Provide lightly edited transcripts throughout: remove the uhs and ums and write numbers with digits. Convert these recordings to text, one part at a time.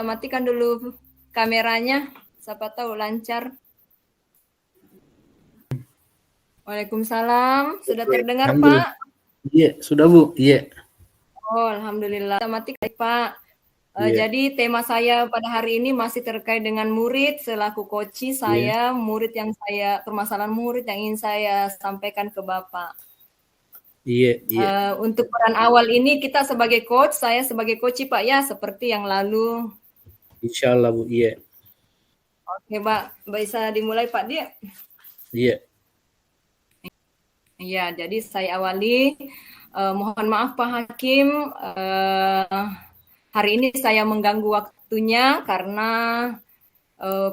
Kita matikan dulu kameranya. Siapa tahu lancar. Waalaikumsalam. Sudah terdengar, Pak? Iya, sudah Bu. Iya. Oh, alhamdulillah. Kita matikan, Pak. Iya. Jadi tema saya pada hari ini masih terkait dengan murid selaku coach saya, permasalahan murid yang ingin saya sampaikan ke Bapak. Iya. Untuk peran awal ini kita sebagai coach, saya sebagai coach Pak ya, seperti yang lalu. Insya Allah Bu, iya. Oke Pak, bisa dimulai Pak Dia? Iya. Iya, jadi saya awali. Mohon maaf Pak Hakim, hari ini saya mengganggu waktunya karena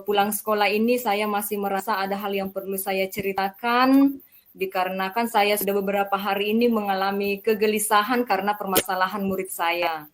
pulang sekolah ini saya masih merasa ada hal yang perlu saya ceritakan dikarenakan saya sudah beberapa hari ini mengalami kegelisahan karena permasalahan murid saya.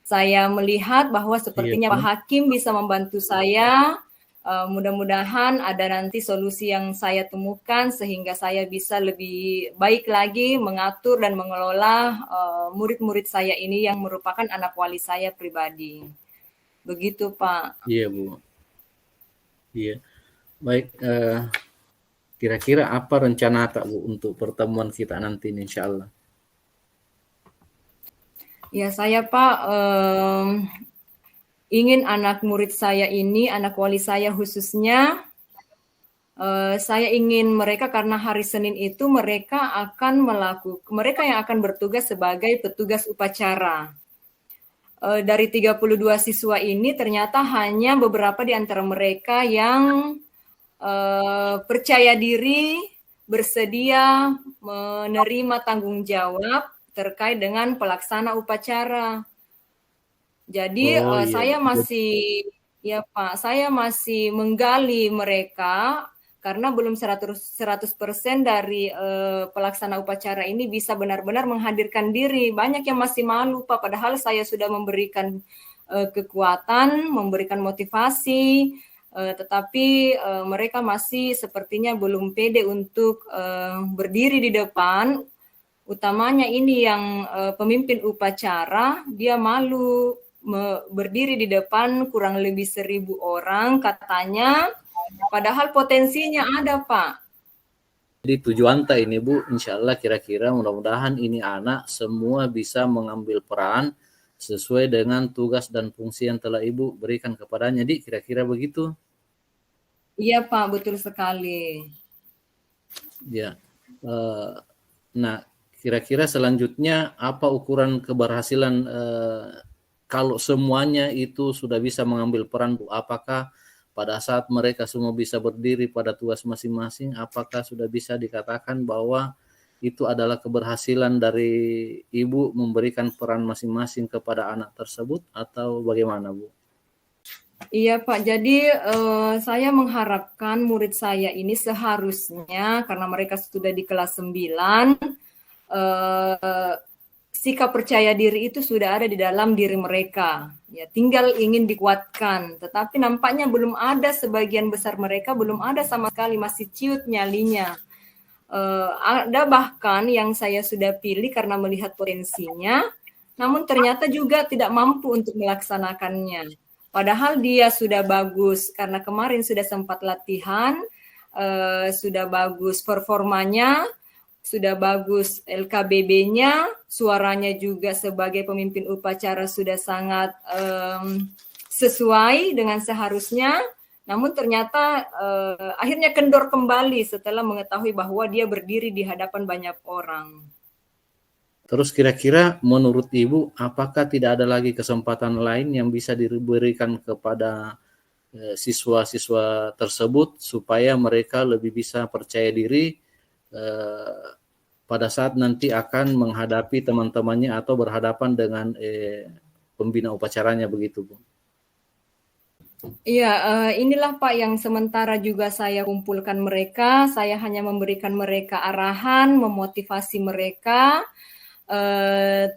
Saya melihat bahwa sepertinya Pak Hakim bisa membantu saya. Mudah-mudahan ada nanti solusi yang saya temukan sehingga saya bisa lebih baik lagi mengatur dan mengelola murid-murid saya ini yang merupakan anak wali saya pribadi. Begitu Pak. Iya Bu. Iya. Baik, kira-kira apa rencana Kak Bu untuk pertemuan kita nanti ini insya Allah? Ya saya Pak ingin anak murid saya ini, anak wali saya khususnya, saya ingin mereka karena hari Senin itu mereka yang akan bertugas sebagai petugas upacara. Dari 32 siswa ini ternyata hanya beberapa di antara mereka yang percaya diri, bersedia menerima tanggung jawab terkait dengan pelaksana upacara. Jadi saya masih menggali mereka karena belum 100% dari pelaksana upacara ini bisa benar-benar menghadirkan diri. Banyak yang masih malu Pak, padahal saya sudah memberikan kekuatan, memberikan motivasi, tetapi mereka masih sepertinya belum pede untuk berdiri di depan. Utamanya ini yang pemimpin upacara, dia malu berdiri di depan kurang lebih 1.000 orang katanya, padahal potensinya ada Pak. Jadi tujuan ini Bu, insya Allah kira-kira mudah-mudahan ini anak semua bisa mengambil peran sesuai dengan tugas dan fungsi yang telah Ibu berikan kepadanya. Jadi kira-kira begitu? Iya Pak, betul sekali. Ya. Nah, kira-kira selanjutnya apa ukuran keberhasilan kalau semuanya itu sudah bisa mengambil peran Bu? Apakah pada saat mereka semua bisa berdiri pada tugas masing-masing, apakah sudah bisa dikatakan bahwa itu adalah keberhasilan dari Ibu memberikan peran masing-masing kepada anak tersebut atau bagaimana Bu? Iya Pak, jadi saya mengharapkan murid saya ini seharusnya karena mereka sudah di kelas 9, sikap percaya diri itu sudah ada di dalam diri mereka. Ya, tinggal ingin dikuatkan. Tetapi nampaknya belum ada, sebagian besar mereka belum ada sama sekali, masih ciut nyalinya. Ada bahkan yang saya sudah pilih karena melihat potensinya, namun ternyata juga tidak mampu untuk melaksanakannya. Padahal dia sudah bagus karena kemarin sudah sempat latihan, sudah bagus performanya, sudah bagus LKBB-nya, suaranya juga sebagai pemimpin upacara sudah sangat sesuai dengan seharusnya, namun ternyata akhirnya kendor kembali setelah mengetahui bahwa dia berdiri di hadapan banyak orang. Terus kira-kira menurut Ibu, apakah tidak ada lagi kesempatan lain yang bisa diberikan kepada siswa-siswa tersebut supaya mereka lebih bisa percaya diri pada saat nanti akan menghadapi teman-temannya atau berhadapan dengan pembina upacaranya begitu Bu? Iya, inilah Pak yang sementara juga saya kumpulkan mereka. Saya hanya memberikan mereka arahan, memotivasi mereka,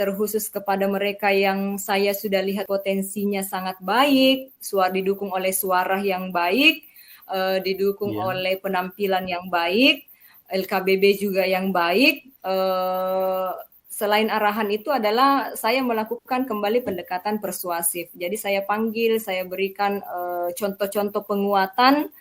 terkhusus kepada mereka yang saya sudah lihat potensinya sangat baik, didukung oleh suara yang baik, didukung oleh penampilan yang baik, LKBB juga yang baik. selain arahan itu adalah saya melakukan kembali pendekatan persuasif. Jadi saya panggil, saya berikan contoh-contoh penguatan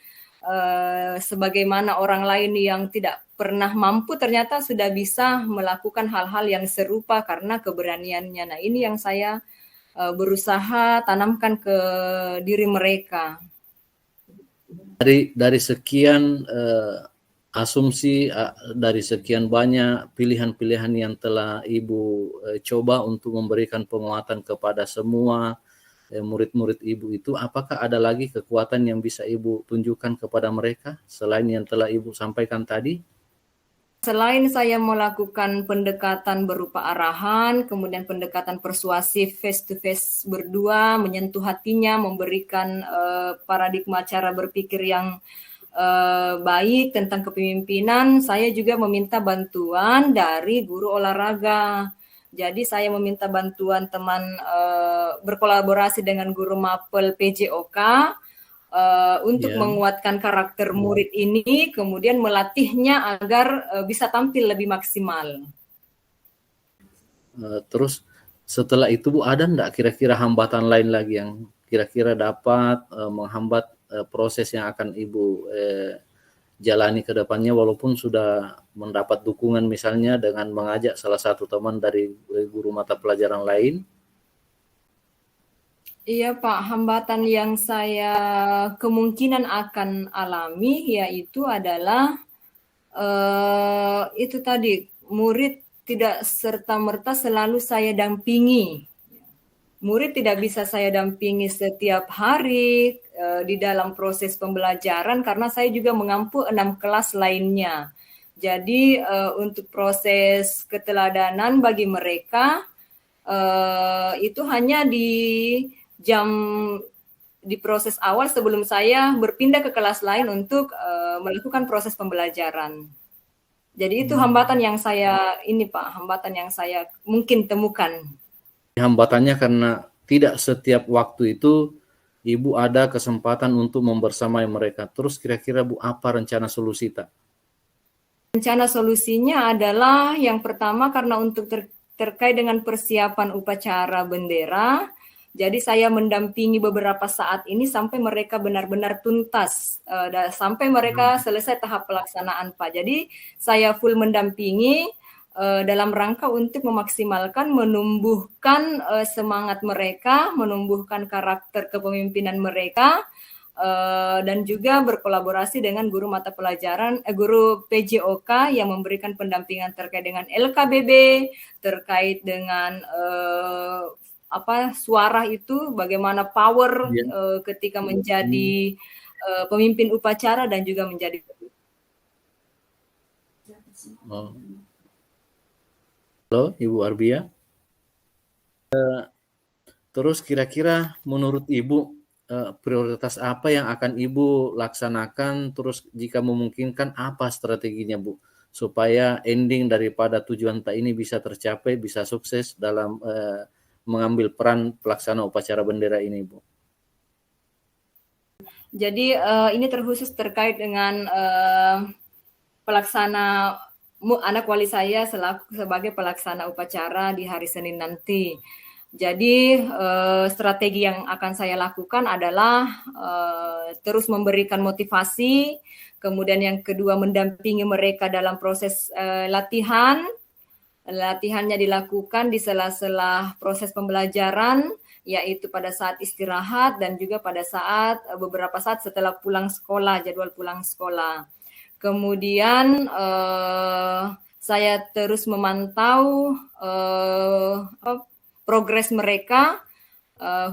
sebagaimana orang lain yang tidak pernah mampu ternyata sudah bisa melakukan hal-hal yang serupa karena keberaniannya. Nah, ini yang saya berusaha tanamkan ke diri mereka. Dari sekian asumsi, dari sekian banyak pilihan-pilihan yang telah Ibu coba untuk memberikan penguatan kepada semua murid-murid Ibu itu, apakah ada lagi kekuatan yang bisa Ibu tunjukkan kepada mereka selain yang telah Ibu sampaikan tadi? Selain saya melakukan pendekatan berupa arahan, kemudian pendekatan persuasif face to face berdua, menyentuh hatinya, memberikan paradigma cara berpikir yang baik tentang kepemimpinan, saya juga meminta bantuan dari guru olahraga. Jadi saya meminta bantuan teman berkolaborasi dengan guru mapel PJOK untuk menguatkan karakter murid ini, kemudian melatihnya agar bisa tampil lebih maksimal. Terus setelah itu Bu, ada enggak kira-kira hambatan lain lagi yang kira-kira dapat menghambat proses yang akan Ibu jalani ke depannya, walaupun sudah mendapat dukungan misalnya dengan mengajak salah satu teman dari guru mata pelajaran lain? Iya Pak, hambatan yang saya kemungkinan akan alami yaitu adalah itu tadi, murid tidak serta-merta selalu saya dampingi. Murid tidak bisa saya dampingi setiap hari di dalam proses pembelajaran karena saya juga mengampu 6 kelas lainnya. Jadi untuk proses keteladanan bagi mereka itu hanya di proses awal sebelum saya berpindah ke kelas lain untuk melakukan proses pembelajaran. Jadi itu hambatan yang saya hambatan yang saya mungkin temukan. Hambatannya karena tidak setiap waktu itu Ibu ada kesempatan untuk membersamai mereka. Terus kira-kira Bu, apa rencana solusi tak? Rencana solusinya adalah yang pertama karena untuk terkait dengan persiapan upacara bendera, jadi saya mendampingi beberapa saat ini sampai mereka benar-benar tuntas, sampai mereka selesai tahap pelaksanaan Pak. Jadi saya full mendampingi dalam rangka untuk memaksimalkan, menumbuhkan semangat mereka, menumbuhkan karakter kepemimpinan mereka, dan juga berkolaborasi dengan guru mata pelajaran, guru PJOK yang memberikan pendampingan terkait dengan LKBB, terkait dengan suara itu, bagaimana power ketika menjadi pemimpin upacara dan juga menjadi. Halo, Ibu Arbia. Terus kira-kira menurut Ibu prioritas apa yang akan Ibu laksanakan, terus jika memungkinkan apa strateginya Bu, supaya ending daripada tujuan tak ini bisa tercapai, bisa sukses dalam mengambil peran pelaksana upacara bendera ini Bu? Jadi ini terkhusus terkait dengan pelaksana anak wali saya sebagai pelaksana upacara di hari Senin nanti. Jadi strategi yang akan saya lakukan adalah terus memberikan motivasi, kemudian yang kedua mendampingi mereka dalam proses latihan. Latihannya dilakukan di sela-sela proses pembelajaran, yaitu pada saat istirahat dan juga pada saat beberapa saat setelah pulang sekolah, jadwal pulang sekolah. Kemudian saya terus memantau progres mereka,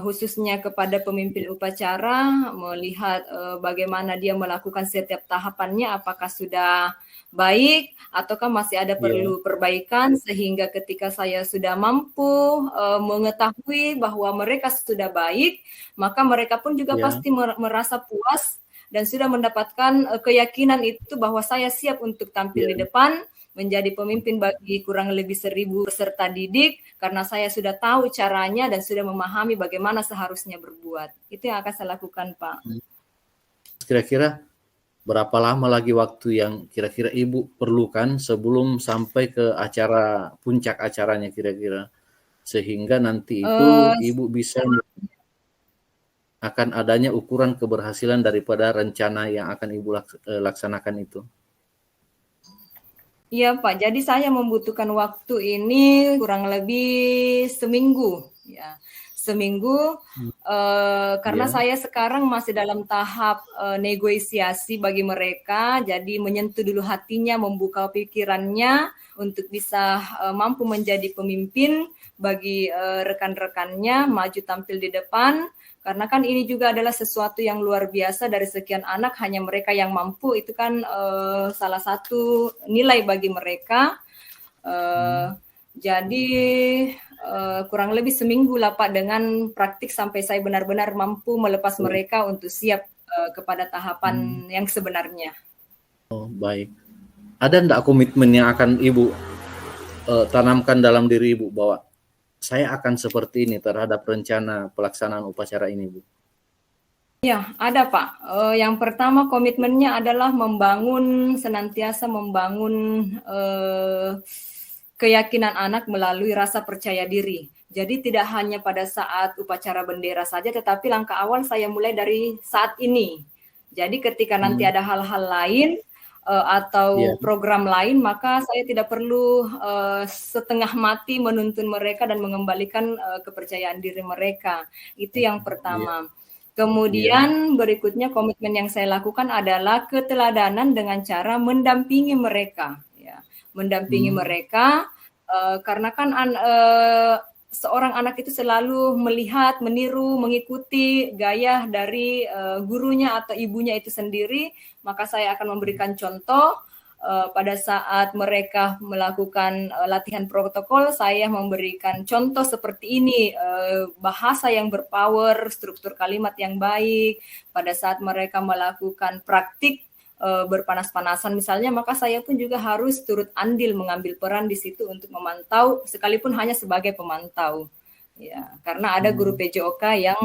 khususnya kepada pemimpin upacara, melihat bagaimana dia melakukan setiap tahapannya, apakah sudah baik ataukah masih ada perlu perbaikan, sehingga ketika saya sudah mampu mengetahui bahwa mereka sudah baik, maka mereka pun juga pasti merasa puas dan sudah mendapatkan keyakinan itu bahwa saya siap untuk tampil di depan, menjadi pemimpin bagi kurang lebih 1.000 peserta didik, karena saya sudah tahu caranya dan sudah memahami bagaimana seharusnya berbuat. Itu yang akan saya lakukan, Pak. Kira-kira berapa lama lagi waktu yang kira-kira Ibu perlukan sebelum sampai ke acara puncak acaranya kira-kira, sehingga nanti itu Eh, Ibu bisa akan adanya ukuran keberhasilan daripada rencana yang akan Ibu laksanakan itu. Iya Pak, jadi saya membutuhkan waktu ini kurang lebih seminggu, ya. Seminggu, karena Ya, saya sekarang masih dalam tahap negosiasi bagi mereka, jadi menyentuh dulu hatinya, membuka pikirannya untuk bisa mampu menjadi pemimpin bagi rekan-rekannya, maju tampil di depan. Karena kan ini juga adalah sesuatu yang luar biasa, dari sekian anak hanya mereka yang mampu, itu kan salah satu nilai bagi mereka. Jadi kurang lebih seminggu lah Pak, dengan praktik sampai saya benar-benar mampu melepas mereka untuk siap kepada tahapan yang sebenarnya. oh, baik. Ada enggak komitmen yang akan Ibu tanamkan dalam diri Ibu bahwa saya akan seperti ini terhadap rencana pelaksanaan upacara ini, Bu? Ya, ada Pak. Yang pertama komitmennya adalah senantiasa membangun keyakinan anak melalui rasa percaya diri. Jadi tidak hanya pada saat upacara bendera saja, tetapi langkah awal saya mulai dari saat ini. Jadi ketika nanti ada hal-hal lain Ya, atau program lain, maka saya tidak perlu setengah mati menuntun mereka dan mengembalikan kepercayaan diri mereka. Itu yang ya, pertama. ya. Kemudian berikutnya komitmen yang saya lakukan adalah keteladanan dengan cara mendampingi mereka, ya. Mendampingi mereka karena kan seorang anak itu selalu melihat, meniru, mengikuti gaya dari gurunya atau ibunya itu sendiri, maka saya akan memberikan contoh. Pada saat mereka melakukan latihan protokol, saya memberikan contoh seperti ini, bahasa yang berpower, struktur kalimat yang baik. Pada saat mereka melakukan praktik berpanas-panasan misalnya, maka saya pun juga harus turut andil mengambil peran di situ untuk memantau, sekalipun hanya sebagai pemantau. Ya, karena ada guru PJOK yang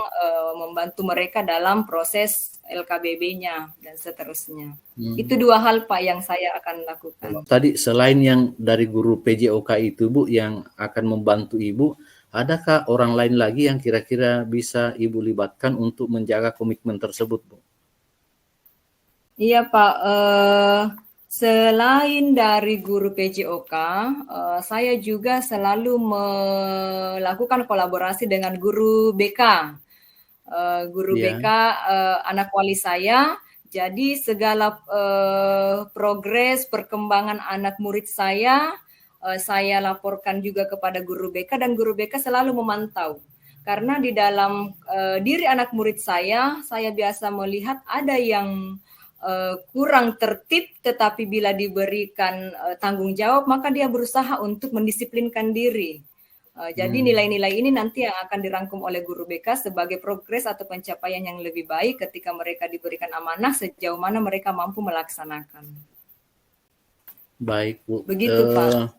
membantu mereka dalam proses LKBB-nya dan seterusnya. Itu dua hal Pak yang saya akan lakukan. Tadi selain yang dari guru PJOK itu, Bu, yang akan membantu Ibu, adakah orang lain lagi yang kira-kira bisa Ibu libatkan untuk menjaga komitmen tersebut, Bu? Iya Pak, selain dari guru PJOK, saya juga selalu melakukan kolaborasi dengan guru BK. Guru BK Ya, anak wali saya, jadi segala progres perkembangan anak murid saya laporkan juga kepada guru BK, dan guru BK selalu memantau. Karena di dalam diri anak murid saya biasa melihat ada yang kurang tertib, tetapi bila diberikan tanggung jawab, maka dia berusaha untuk mendisiplinkan diri. Jadi nilai-nilai ini nanti yang akan dirangkum oleh guru BK sebagai progres atau pencapaian yang lebih baik ketika mereka diberikan amanah, sejauh mana mereka mampu melaksanakan. baik, Bu. Begitu Pak.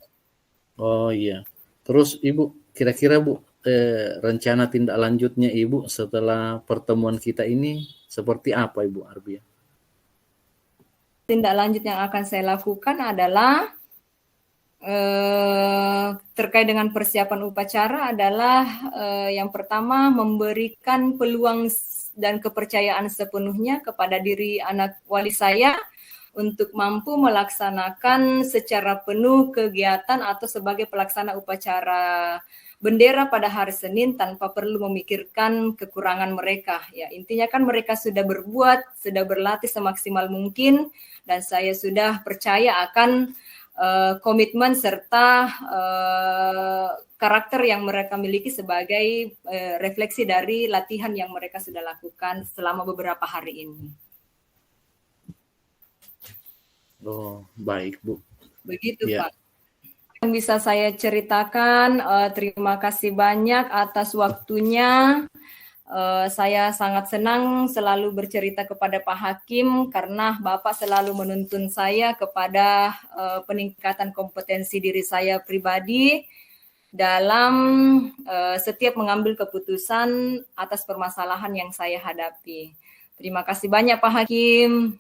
Oh iya. Terus Ibu, kira-kira Bu, rencana tindak lanjutnya Ibu setelah pertemuan kita ini seperti apa, Ibu Arbia? Tindak lanjut yang akan saya lakukan adalah terkait dengan persiapan upacara adalah yang pertama memberikan peluang dan kepercayaan sepenuhnya kepada diri anak wali saya untuk mampu melaksanakan secara penuh kegiatan atau sebagai pelaksana upacara bendera pada hari Senin tanpa perlu memikirkan kekurangan mereka. Ya, intinya kan mereka sudah berbuat, sudah berlatih semaksimal mungkin, dan saya sudah percaya akan komitmen serta karakter yang mereka miliki sebagai refleksi dari latihan yang mereka sudah lakukan selama beberapa hari ini. Oh, baik, Bu. Begitu, Ya. Pak. Yang bisa saya ceritakan, terima kasih banyak atas waktunya. Saya sangat senang selalu bercerita kepada Pak Hakim karena Bapak selalu menuntun saya kepada peningkatan kompetensi diri saya pribadi dalam setiap mengambil keputusan atas permasalahan yang saya hadapi. Terima kasih banyak Pak Hakim.